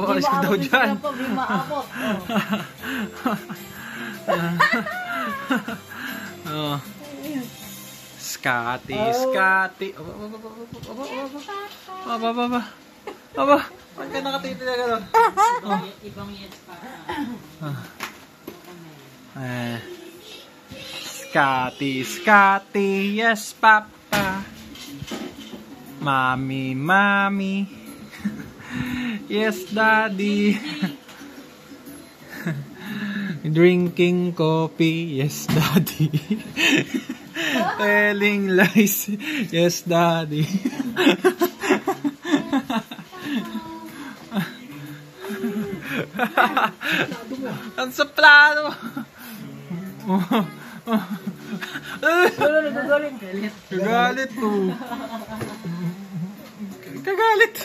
Alis ka daw dyan. Di maabot. Oh. Scotty, Scotty. Aba. Ba't ka nakatiti na gano'n? Ibang yes pa. Scotty, Scotty, yes, Papa. Mommy, Mommy. Yes, Daddy. Drinking coffee, yes, Daddy. Telling lies, yes, Daddy. Ang saplado. Kagalit to. Kagalit.